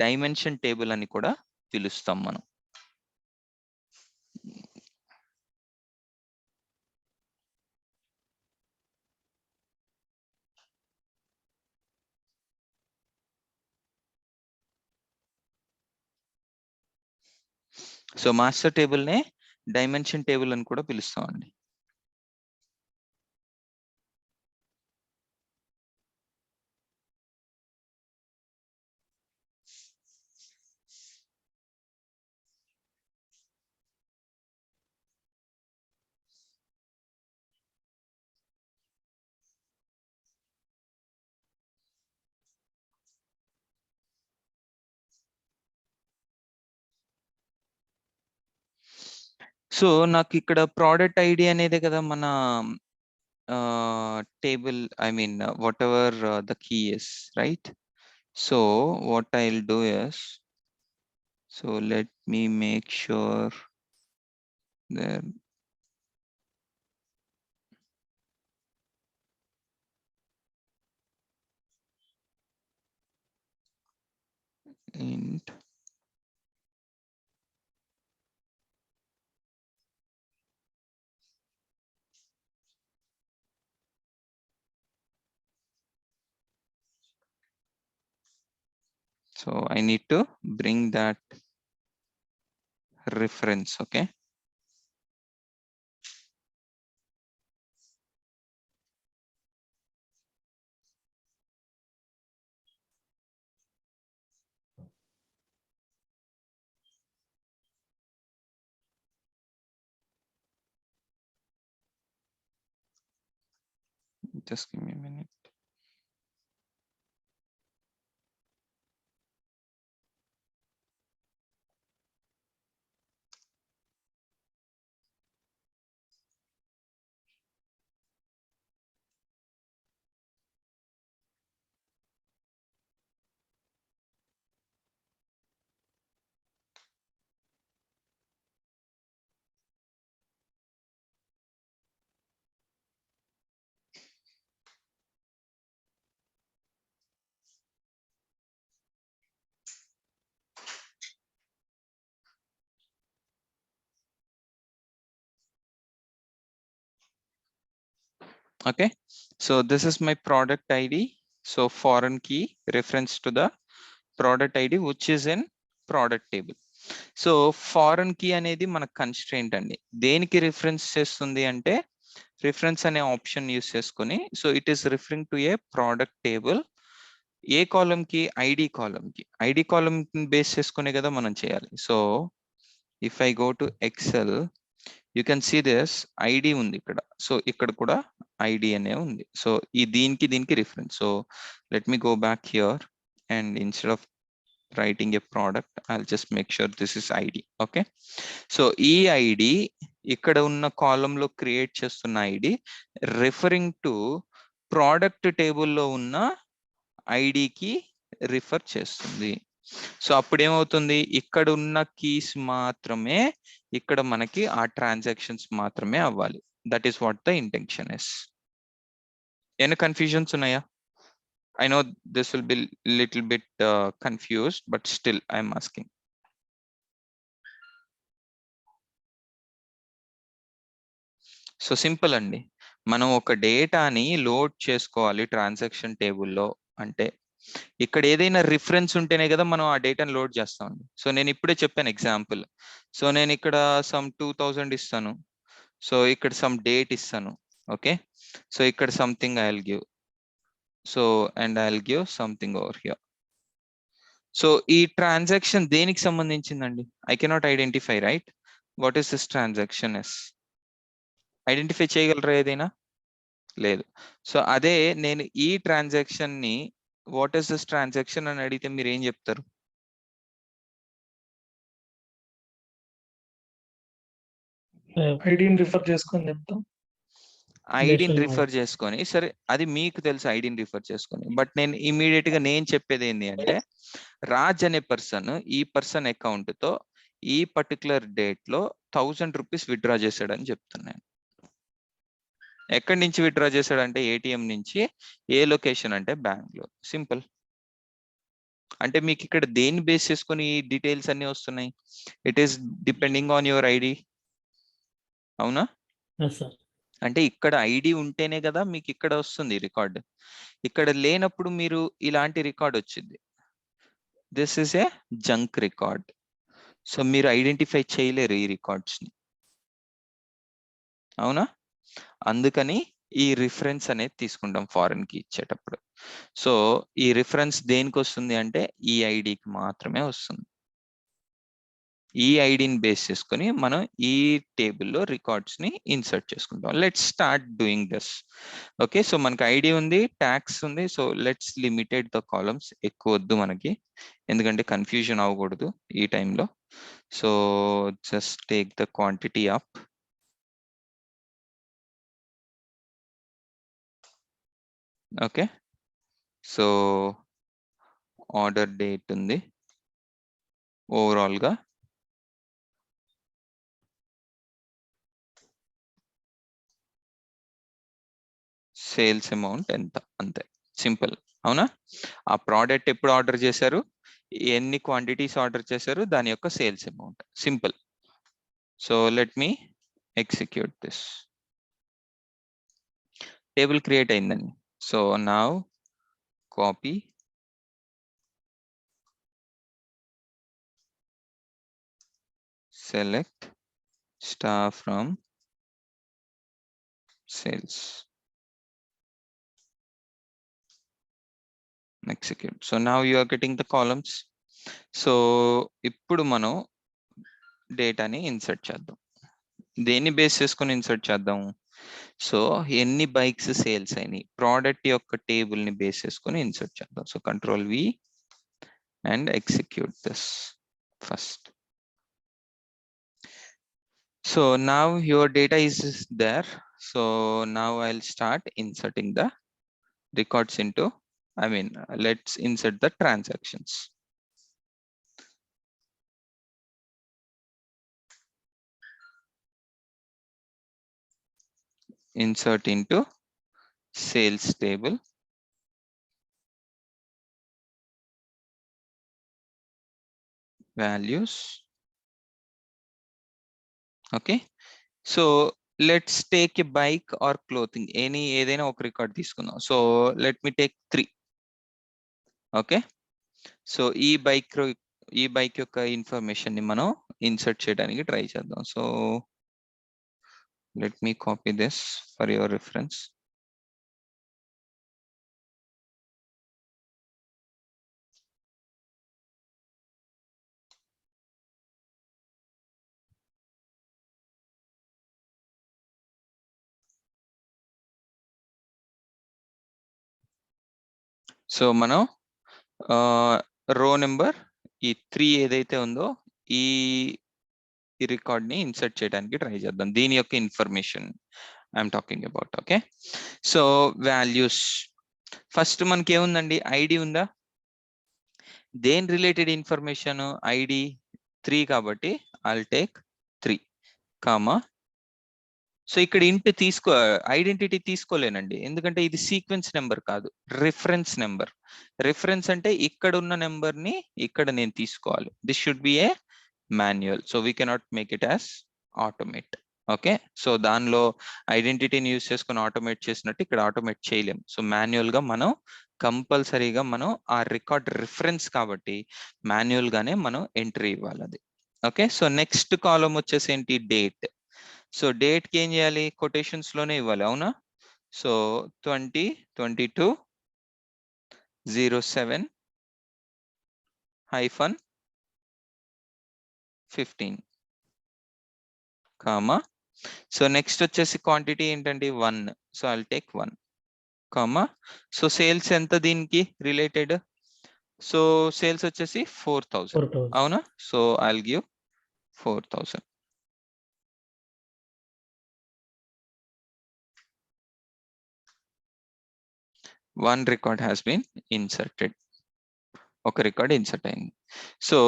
డైమెన్షన్ టేబుల్ అని కూడా పిలుస్తాం మనం. So master table నే డైమెన్షన్ టేబుల్ అని కూడా పిలుస్తాం అండి. సో నాకు ఇక్కడ ప్రోడక్ట్ ఐడి అనేదే కదా మన table, I mean, whatever the key is, right? So what I'll do is, so let me make sure there. Int so I need to bring that reference, okay? Just give me a minute. Okay, so this is my product ID. So foreign key reference to the product ID which is in product table. So foreign key అనేది మన constraint అండి. దేనికి reference చేస్తుంది అంటే reference అనే option use చేసుకొని, so it is referring to a product table. ఏ column కి? ఐడి కాలం కి. ఐడి కాలం బేస్ చేసుకునే కదా మనం చేయాలి. So if I go to Excel you can see this ID ఉంది ఇక్కడ. సో ఇక్కడ కూడా ఐడి అనే ఉంది. సో ఈ దీనికి reference. So let me go back here and instead of writing a product, I'll just make sure this is ID. Okay, so ఈ ID ఇక్కడ ఉన్న కాలం లో క్రియేట్ చేస్తున్న ఐడి రిఫరింగ్ టు ప్రోడక్ట్ టేబుల్లో ఉన్న ఐడికి రిఫర్ చేస్తుంది. సో అప్పుడు ఏమవుతుంది, ఇక్కడ ఉన్న కీస్ మాత్రమే ఇక్కడ మనకి ఆ ట్రాన్సాక్షన్స్ మాత్రమే అవ్వాలి. That is what the intention is. ఏమైనా కన్ఫ్యూజన్స్ ఉన్నాయా? I know this will be little bit confused, but still I'm asking. So simple అండి. మనం ఒక డేటాని లోడ్ చేసుకోవాలి ట్రాన్సాక్షన్ టేబుల్లో అంటే ఇక్కడ ఏదైనా రిఫరెన్స్ ఉంటేనే కదా మనం ఆ డేటాని లోడ్ చేస్తామండి. సో నేను ఇప్పుడే చెప్పాను ఎగ్జాంపుల్. సో నేను ఇక్కడ సమ్ 2000 ఇస్తాను. సో ఇక్కడ సమ్ డేట్ ఇస్తాను. ఓకే, సో ఇక్కడ something I will give. So and I will give something over here. So ఈ ట్రాన్సాక్షన్ దేనికి సంబంధించిందండి? I cannot identify, right? What is this transaction is? Identify చేయగలరా ఏదైనా? లేదు. సో అదే నేను ఈ ట్రాన్సాక్షన్ ని వాట్ ఈస్ దిస్ ట్రాన్సాక్షన్ అని అడిగితే మీరు ఏం చెప్తారు? ఐడిని రిఫర్ చేసుకొని చెప్తాం. ఐడిని Decimal. రిఫర్ చేసుకొని, సరే అది మీకు తెలుసు ఐడిని రిఫర్ చేసుకొని, బట్ నేను ఇమీడియట్ గా నేను చెప్పేది ఏంటి అంటే రాజ్ అనే పర్సన్ ఈ పర్సన్ అకౌంట్ తో ఈ పర్టికులర్ డేట్ లో 1000 రూపీస్ విత్డ్రా చేశాడని చెప్తున్నాను. ఎక్కడి నుంచి విత్డ్రా చేశాడంటే ఏటీఎం నుంచి. ఏ లొకేషన్ అంటే బెంగళూరు. సింపుల్. అంటే మీకు ఇక్కడ దేని బేస్ చేసుకొని ఈ డీటెయిల్స్ అన్ని వస్తున్నాయి? It is depending on your ID. అవునా? Yes, sir. అంటే ఇక్కడ ఐడి ఉంటేనే కదా మీకు ఇక్కడ వస్తుంది రికార్డ్. ఇక్కడ లేనప్పుడు మీరు ఇలాంటి రికార్డ్ వచ్చింది. This is a junk record. So మీరు ఐడెంటిఫై చేయలేరు ఈ రికార్డ్స్ ని. అవునా? అందుకని ఈ రిఫరెన్స్ అనేది తీసుకుంటాం ఫారెన్ కి ఇచ్చేటప్పుడు. సో ఈ రిఫరెన్స్ దేనికి వస్తుంది అంటే ఈ ఐడికి మాత్రమే వస్తుంది. ఈ ఐడిని బేస్ చేసుకొని మనం ఈ టేబుల్లో రికార్డ్స్ ని ఇన్సర్ట్ చేసుకుంటాం. Let's start doing this. Okay, so మనకి ఐడి ఉంది, ట్యాక్స్ ఉంది. So let's limited the columns. ఎక్కువ వద్దు మనకి, ఎందుకంటే కన్ఫ్యూజన్ అవ్వకూడదు ఈ టైంలో. So just take the quantity up. Okay, so order date ఉంది ఓవరాల్ గా. సేల్స్ అమౌంట్ ఎంత, అంతే. సింపుల్. అవునా? ఆ ప్రోడక్ట్ ఎప్పుడు ఆర్డర్ చేశారు, ఎన్ని క్వాంటిటీస్ ఆర్డర్ చేశారు, దాని యొక్క sales amount. Simple. So let me execute this. Table create అయిందండి. So now copy, select star from sales, execute. So now you are getting the columns. So ఇప్పుడు మనం డేటాని ఇన్సర్ట్ చేద్దాం. దేన్ని బేస్ చేసుకొని ఇన్సర్ట్ చేద్దాం? సో ఎన్ని బైక్స్ సేల్స్ అయినాయి, ప్రోడక్ట్ యొక్క టేబుల్ ని బేస్ చేసుకొని ఇన్సర్ట్ చేద్దాం. So control V and execute this first. So now your data is there. So now I'll start inserting the records into, let's insert the transactions. Insert into sales table, values. Okay, so let's take a bike or clothing, any ఏదైనా ఒక record తీసుకుందాం. So let me take 3. Okay, so ఈ bike యొక్క information ని మనం insert చేయడానికి try చేద్దాం. So let me copy this for your reference. So మనం రో నెంబర్ ఈ 3 ఏదైతే ఉందో ఈ రికార్డ్ ని ఇన్సర్ట్ చేయడానికి ట్రై చేద్దాం. దీని యొక్క information I'm talking about. Okay, so values first మనకి ఏముందండి, ఐడి ఉందా? దేని రిలేటెడ్ ఇన్ఫర్మేషన్? ఐడి 3 కాబట్టి ఐల్ టేక్ 3 కామా. సో ఇక్కడ ఇంటి ఐడెంటిటీ తీసుకోలేనండి, ఎందుకంటే ఇది సీక్వెన్స్ నెంబర్ కాదు, రిఫరెన్స్ నెంబర్. రిఫరెన్స్ అంటే ఇక్కడ ఉన్న నెంబర్ ని ఇక్కడ నేను తీసుకోవాలి. This should be A manual. So we cannot make it as automate. Okay, so దానిలో ఐడెంటిటీని యూజ్ చేసుకుని ఆటోమేట్ చేసినట్టు ఇక్కడ ఆటోమేట్ చేయలేం. సో మాన్యువల్ గా మనం కంపల్సరీగా మనం ఆ రికార్డ్ రిఫరెన్స్ కాబట్టి మాన్యువల్ గానే మనం ఎంట్రీ ఇవ్వాలి అది. ఓకే, సో నెక్స్ట్ కాలం వచ్చేసి ఏంటి, డేట్. సో డేట్ కి ఏం చేయాలి, కొటేషన్స్ లోనే ఇవ్వాలి. అవునా? So 2022/07-15 comma. సో నెక్స్ట్ వచ్చేసి క్వాంటిటీ ఏంటండి, 1. So I'll take 1 comma. So sales ఎంత దీనికి రిలేటెడ్? సో సేల్స్ వచ్చేసి 4000. 4,000. అవునా? So I'll give 4000. one record has been inserted. ఒక రికార్డ్ ఇన్సర్ట్ అయింది. సో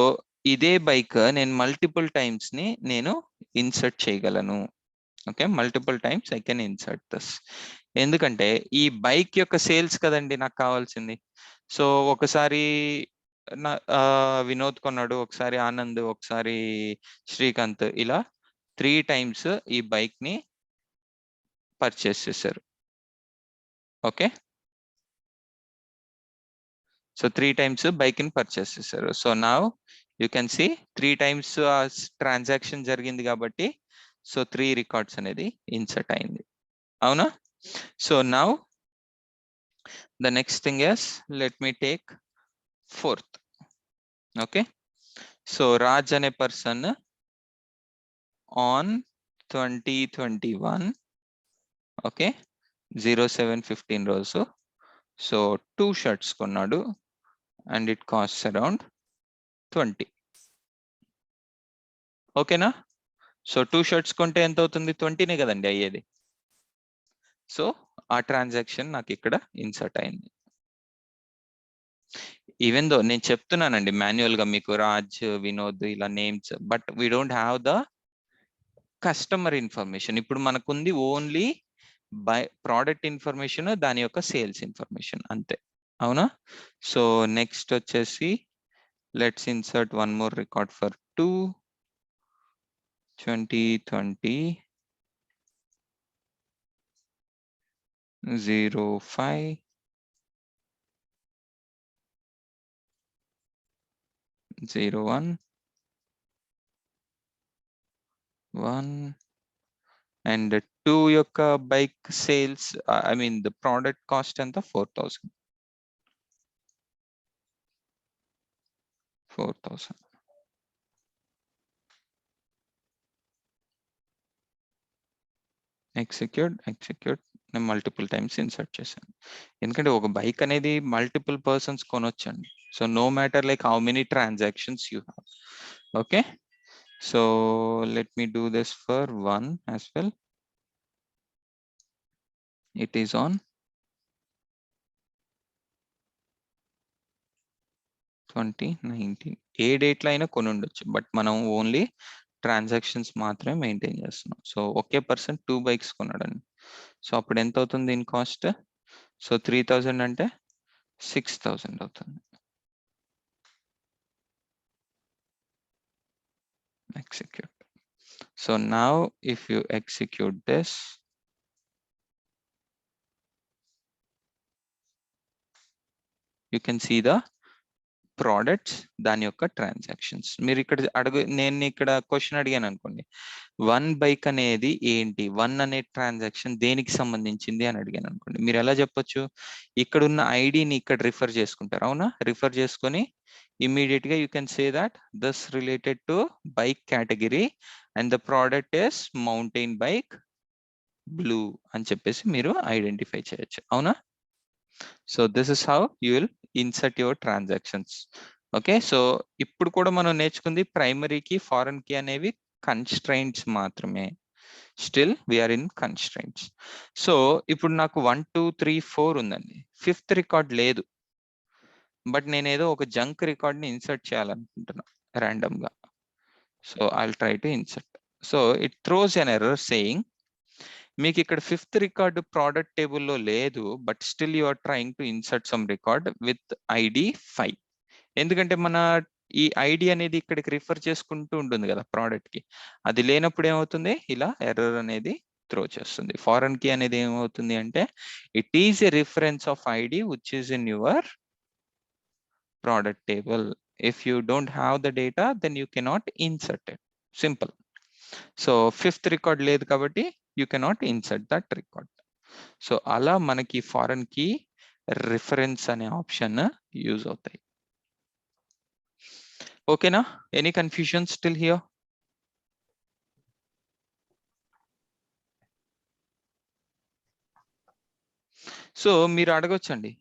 ఇదే బైక్ నేను మల్టిపుల్ టైమ్స్ ని నేను ఇన్సర్ట్ చేయగలను. Okay, multiple times I can insert this. ఎందుకంటే ఈ బైక్ యొక్క సేల్స్ కదండి నాకు కావాల్సింది. సో ఒకసారి వినోద్ కొన్నాడు, ఒకసారి ఆనంద్, ఒకసారి శ్రీకాంత్, ఇలా 3 times ఈ బైక్ ని పర్చేస్ చేశారు. ఓకే, సో 3 times బైక్ ని పర్చేస్ చేశారు. So now you can see 3 times transaction జరిగింది కాబట్టి సో 3 రికార్డ్స్ అనేది ఇన్సర్ట్ అయింది. అవునా? So now the next thing is let me take 4th. Okay, so Raj అనే పర్సన్ ఆన్ 2021, ఓకే, 07/15 రోజు సో 2 shirts కొన్నాడు అండ్ ఇట్ కాస్ట్ అరౌండ్ 20. ఓకేనా? So 2 shirts కొంటే ఎంత అవుతుంది? 20నే కదండి అయ్యేది. సో ఆ ట్రాన్సాక్షన్ నాకు ఇక్కడ ఇన్సర్ట్ అయింది. ఈవెన్ దో నేను చెప్తున్నానండి మాన్యువల్ గా మీకు రాజ్, వినోద్ ఇలా names, but we don't have the customer information. ఇప్పుడు మనకుంది ఓన్లీ బై ప్రోడక్ట్ ఇన్ఫర్మేషన్, దాని యొక్క సేల్స్ ఇన్ఫర్మేషన్ అంతే. అవునా? సో నెక్స్ట్ వచ్చేసి let's insert one more record for 2020 05 01 1 and 2 యొక్క bike sales, I mean the product cost ఎంత? 4000. ఎగ్జిక్యూట్ నేను మల్టిపుల్ టైమ్స్ ఇన్సర్ట్ చేశాను. ఎందుకంటే ఒక బైక్ అనేది మల్టిపుల్ పర్సన్స్ కొనొచ్చండి. So no matter like how many transactions you have. Okay, so let me do this for 1 as well. It is on 2019. ఏ డేట్లో అయినా కొని ఉండొచ్చు, బట్ మనం ఓన్లీ ట్రాన్సాక్షన్స్ మాత్రమే మెయింటైన్ చేస్తున్నాం. సో ఒకే పర్సన్ 2 bikes కొన్నాడండి. సో అప్పుడు ఎంత అవుతుంది దీని కాస్ట్? సో 3000 అంటే 6000 అవుతుంది. Execute. So now if you execute this, you can see the products, దాని యొక్క ట్రాన్సాక్షన్స్. మీరు ఇక్కడ నేను ఇక్కడ క్వశ్చన్ అడిగాను అనుకోండి, 1 bike అనేది ఏంటి, 1 అనే ట్రాన్సాక్షన్ దేనికి సంబంధించింది అని అడిగాను అనుకోండి, మీరు ఎలా చెప్పొచ్చు? ఇక్కడ ఉన్న ఐడిని ఇక్కడ రిఫర్ చేసుకుంటారు. అవునా? రిఫర్ చేసుకొని ఇమ్మీడియట్ గా you can say that this related to bike category and the product is mountain bike blue అని చెప్పేసి మీరు ఐడెంటిఫై చేయొచ్చు. అవునా? So this is how you will insert your transactions. Okay, so ఇప్పుడు కూడా మనం నేర్చుకుంది ప్రైమరీకి ఫారెన్ కి అనేవి కన్స్ట్రైంట్స్ మాత్రమే. Still we're in constraints. So ఇప్పుడు నాకు 1 2 3 4 ఉందండి, 5th రికార్డ్ లేదు, బట్ నేను ఏదో ఒక జంక్ రికార్డ్ ని ఇన్సర్ట్ చేయాలనుకుంటున్నా ర్యాండమ్ గా. So I will try to insert. So it throws an error saying మీకు ఇక్కడ 5th రికార్డ్ ప్రోడక్ట్ టేబుల్లో లేదు, but still you are trying to insert some record with ID 5. ఎందుకంటే మన ఈ ఐడి అనేది ఇక్కడికి రిఫర్ చేసుకుంటూ ఉంటుంది కదా ప్రోడక్ట్ కి. అది లేనప్పుడు ఏమవుతుంది? ఇలా ఎర్రర్ అనేది త్రో చేస్తుంది. ఫారెన్ కీ అనేది ఏమవుతుంది అంటే it is a reference of ID which is in your product table. If you don't have the data then you cannot insert it. Simple. So 5th record లేదు కాబట్టి you cannot insert that record. So అలా మనకి foreign కి reference అనే option use అవుతాయి. ఓకేనా? Any confusion still here? So మీరు అడగొచ్చండి,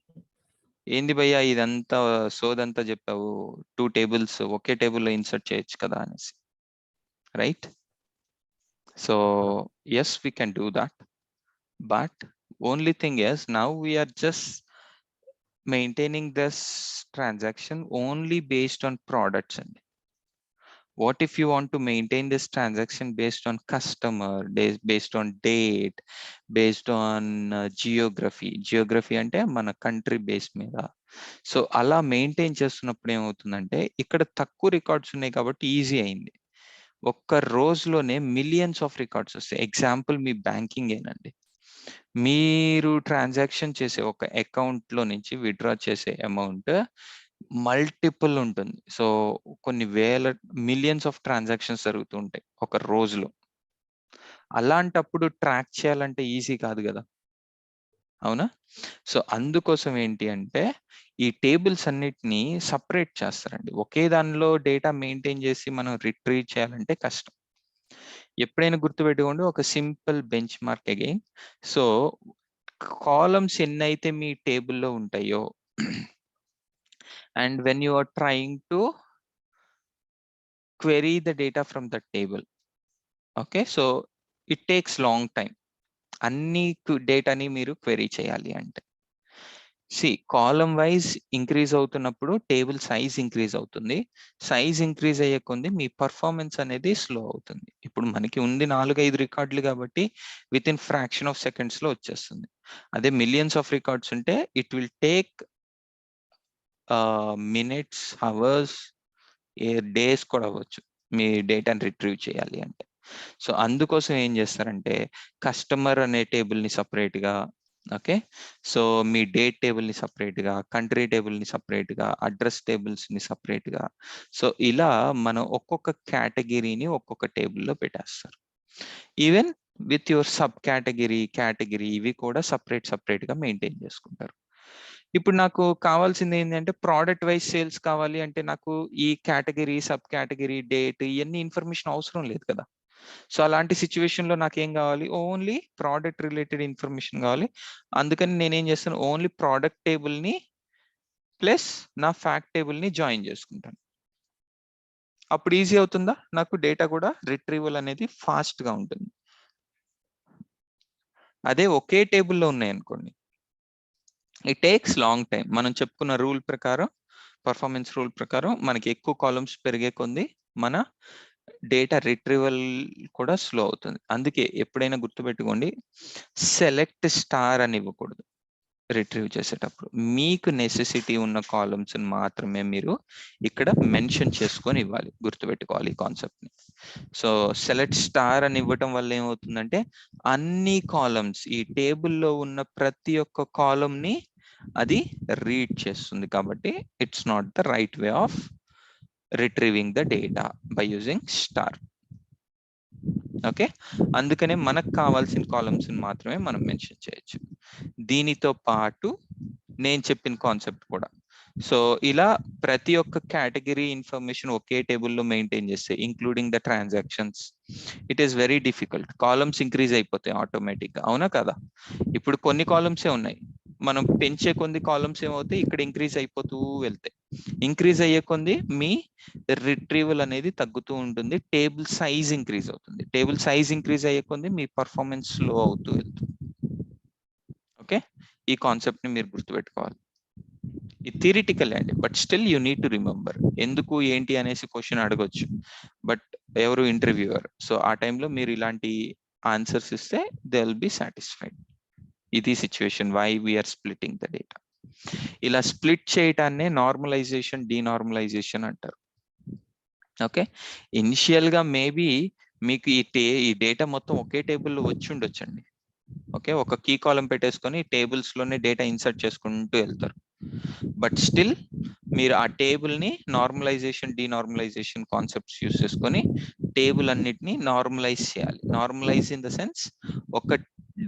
ఏంది భయ్యా ఇదంతా సోదంతా చెప్పావు, 2 tables ఒకే టేబుల్లో ఇన్సర్ట్ చేయొచ్చు కదా అనేసి, right? So yes, we can do that, but only thing is now we are just maintaining this transaction only based on products. And what if you want to maintain this transaction based on customer, based on date, based on geography అంటే మన country base మీద. So అలా maintain చేస్తున్నప్పుడు ఏమవుతుందంటే ఇక్కడ తక్కువ records ఉన్నాయి కాబట్టి ఈజీ అయింది. ఒక్క రోజులోనే మిలియన్స్ ఆఫ్ రికార్డ్స్ వస్తాయి. ఎగ్జాంపుల్ మీ బ్యాంకింగ్ ఏనండి, మీరు ట్రాన్సాక్షన్ చేసే ఒక అకౌంట్ లో నుంచి విత్డ్రా చేసే అమౌంట్ మల్టిపుల్ ఉంటుంది. సో కొన్ని వేల మిలియన్స్ ఆఫ్ ట్రాన్సాక్షన్స్ జరుగుతూ ఉంటాయి ఒక రోజులో. అలాంటప్పుడు ట్రాక్ చేయాలంటే ఈజీ కాదు కదా, అవునా? సో అందుకోసం ఏంటి అంటే ఈ టేబుల్స్ అన్నిటినీ సపరేట్ చేస్తారండి. ఒకే దానిలో డేటా మెయింటైన్ చేసి మనం రిట్రీవ్ చేయాలంటే కష్టం. ఎప్పుడైనా గుర్తుపెట్టుకోండి ఒక simple bench mark again. So columns ఎన్నైతే మీ టేబుల్లో ఉంటాయో and when you are trying to query the data from the table, okay, so it takes long time అన్ని డేటాని మీరు క్వెరీ చేయాలి అంటే. కాలమ్ వైజ్ ఇంక్రీజ్ అవుతున్నప్పుడు టేబుల్ సైజ్ ఇంక్రీజ్ అవుతుంది. సైజ్ ఇంక్రీజ్ అయ్యే కొంది మీ పర్ఫార్మెన్స్ అనేది స్లో అవుతుంది. ఇప్పుడు మనకి ఉంది 4-5 రికార్డులు కాబట్టి with in fraction of seconds లో వచ్చేస్తుంది. అదే మిలియన్స్ ఆఫ్ రికార్డ్స్ ఉంటే it will take minutes, hours, days కూడా అవ్వచ్చు మీ డేటాని రిట్రీవ్ చేయాలి అంటే. సో అందుకోసం ఏం చేస్తారంటే కస్టమర్ అనే టేబుల్ని సపరేట్గా, ఓకే, సో మీ డేట్ టేబుల్ని సపరేట్గా, కంట్రీ టేబుల్ని సపరేట్గా, అడ్రస్ టేబుల్స్ని సపరేట్గా, సో ఇలా మనం ఒక్కొక్క కేటగిరీని ఒక్కొక్క టేబుల్లో పెట్టేస్తారు. Even with your sub category ఇవి కూడా సపరేట్గా మెయింటైన్ చేసుకుంటారు. ఇప్పుడు నాకు కావాల్సింది ఏంటంటే ప్రోడక్ట్ వైజ్ సేల్స్ కావాలి అంటే నాకు ఈ కేటగిరీ, సబ్ కేటగిరీ, డేట్ ఇవన్నీ ఇన్ఫర్మేషన్ అవసరం లేదు కదా. సో అలాంటి సిచ్యువేషన్ లో నాకేం కావాలి, ఓన్లీ ప్రోడక్ట్ రిలేటెడ్ ఇన్ఫర్మేషన్ కావాలి. అందుకని నేనేం చేస్తాను, ఓన్లీ ప్రోడక్ట్ టేబుల్ ని ప్లస్ నా ఫ్యాక్ట్ టేబుల్ ని జాయిన్ చేసుకుంటాను. అప్పుడు ఈజీ అవుతుందా, నాకు డేటా కూడా రిట్రీవల్ అనేది ఫాస్ట్ గా ఉంటుంది. అదే ఒకే టేబుల్లో ఉన్నాయి అనుకోండి, ఇట్ టేక్స్ లాంగ్ టైం. మనం చెప్పుకున్న రూల్ ప్రకారం, పర్ఫార్మెన్స్ రూల్ ప్రకారం మనకి ఎక్కువ కాలమ్స్ పెరిగే కొంది మన డేటా రిట్రీవల్ కూడా స్లో అవుతుంది. అందుకే ఎప్పుడైనా గుర్తుపెట్టుకోండి, సెలెక్ట్ స్టార్ అని ఇవ్వకూడదు రిట్రీవ్ చేసేటప్పుడు. మీకు నెసెసిటీ ఉన్న కాలమ్స్ మాత్రమే మీరు ఇక్కడ మెన్షన్ చేసుకొని ఇవ్వాలి. గుర్తుపెట్టుకోవాలి ఈ కాన్సెప్ట్ ని. సో సెలెక్ట్ స్టార్ అని ఇవ్వటం వల్ల ఏమవుతుందంటే అన్ని కాలమ్స్, ఈ టేబుల్లో ఉన్న ప్రతి ఒక్క కాలమ్ ని అది రీడ్ చేస్తుంది. కాబట్టి it's not the right way of retrieving the data by using star. Okay, అందుకనే మనకు కావాల్సిన కాలమ్స్ మాత్రమే మనం మెన్షన్ చేయొచ్చు. దీనితో పాటు నేను చెప్పిన కాన్సెప్ట్ కూడా. సో ఇలా ప్రతి ఒక్క కేటగిరీ ఇన్ఫర్మేషన్ ఒకే టేబుల్లో మెయింటైన్ చేస్తే including the transactions, it is very difficult. Columns increase అయిపోతాయి ఆటోమేటిక్ గా, అవునా కదా? ఇప్పుడు కొన్ని కాలమ్సే ఉన్నాయి, మనం పెంచే కొంది కాలమ్స్ ఏమవుతాయి ఇక్కడ ఇంక్రీజ్ అయిపోతూ వెళ్తాయి. ఇంక్రీజ్ అయ్యే కొంది మీ రిట్రీవల్ అనేది తగ్గుతూ ఉంటుంది. టేబుల్ సైజ్ ఇంక్రీజ్ అవుతుంది. టేబుల్ సైజ్ ఇంక్రీజ్ అయ్యే కొంది మీ పర్ఫార్మెన్స్ స్లో అవుతూ వెళ్తుంది. ఓకే, ఈ కాన్సెప్ట్ ని మీరు గుర్తుపెట్టుకోవాలి. ఇది థియరిటికల్ అండి, but still you need to remember. ఎందుకు ఏంటి అనేసి క్వశ్చన్ అడగొచ్చు, బట్ ఎవరు ఇంటర్వ్యూవర్, సో ఆ టైంలో మీరు ఇలాంటి ఆన్సర్స్ ఇస్తే దే విల్ బి సాటిస్ఫైడ్. ఇది situation why we're splitting the data. ఇలా స్ప్లిట్ చేయటాన్ని నార్మలైజేషన్, డీనార్మలైజేషన్ అంటారు. ఓకే, ఇనిషియల్ గా మేబీ మీకు ఈ డేటా మొత్తం ఒకే టేబుల్లో వచ్చి ఉండొచ్చండి. ఓకే, ఒక కీ కాలం పెట్టేసుకొని టేబుల్స్ లోనే డేటా ఇన్సర్ట్ చేసుకుంటూ వెళ్తారు. బట్ స్టిల్ మీరు ఆ టేబుల్ ని నార్మలైజేషన్, డీనార్మలైజేషన్ కాన్సెప్ట్స్ యూస్ చేసుకొని టేబుల్ అన్నిటిని నార్మలైజ్ చేయాలి. నార్మలైజ్ ఇన్ ద సెన్స్, ఒక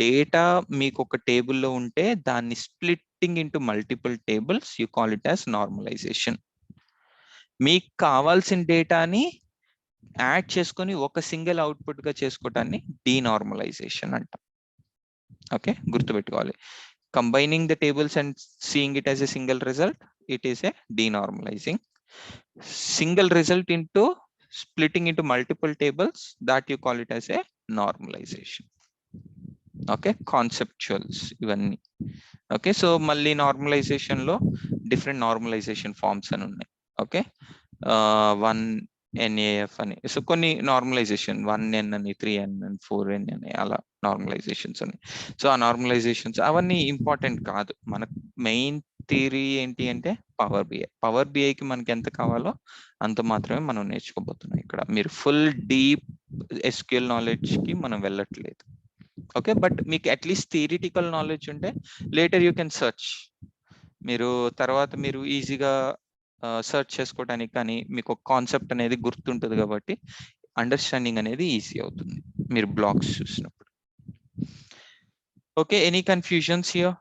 డేటా మీకు ఒక టేబుల్లో ఉంటే దాన్ని splitting into multiple tables, you call it as normalization. మీకు కావాల్సిన డేటాని యాడ్ చేసుకొని ఒక సింగిల్ అవుట్పుట్ గా చేసుకోవటాన్ని డీనార్మలైజేషన్ అంటాం. ఓకే, గుర్తుపెట్టుకోవాలి. Combining the tables and seeing it as a single result, it is a denormalizing. Single result into splitting into multiple tables, that you call it as a normalization. Okay, conceptuals ఇవన్నీ. Okay, so మళ్ళీ normalization లో different normalization forms అని ఉన్నాయి. Okay, 1NAF అని, so కొన్ని normalisation 1N అని, 3N అని, 4N అని, అలా నార్మలైజేషన్స్ అని. సో ఆ నార్మలైజేషన్స్ అవన్నీ ఇంపార్టెంట్ కాదు. మనకు మెయిన్ థియరీ ఏంటి అంటే పవర్ బిఐకి మనకి ఎంత కావాలో అంత మాత్రమే మనం నేర్చుకోబోతున్నాం. ఇక్కడ మీరు ఫుల్ డీప్ SQL నాలెడ్జ్ కి మనం వెళ్ళట్లేదు. ఓకే, బట్ మీకు అట్లీస్ట్ థియరిటికల్ నాలెడ్జ్ ఉంటే లేటర్ యూ కెన్ సెర్చ్. మీరు తర్వాత మీరు ఈజీగా సెర్చ్ చేసుకోవడానికి కానీ మీకు ఒక కాన్సెప్ట్ అనేది గుర్తుంటుంది కాబట్టి అండర్స్టాండింగ్ అనేది ఈజీ అవుతుంది మీరు బ్లాగ్స్ చూసినప్పుడు. Okay, any confusions here?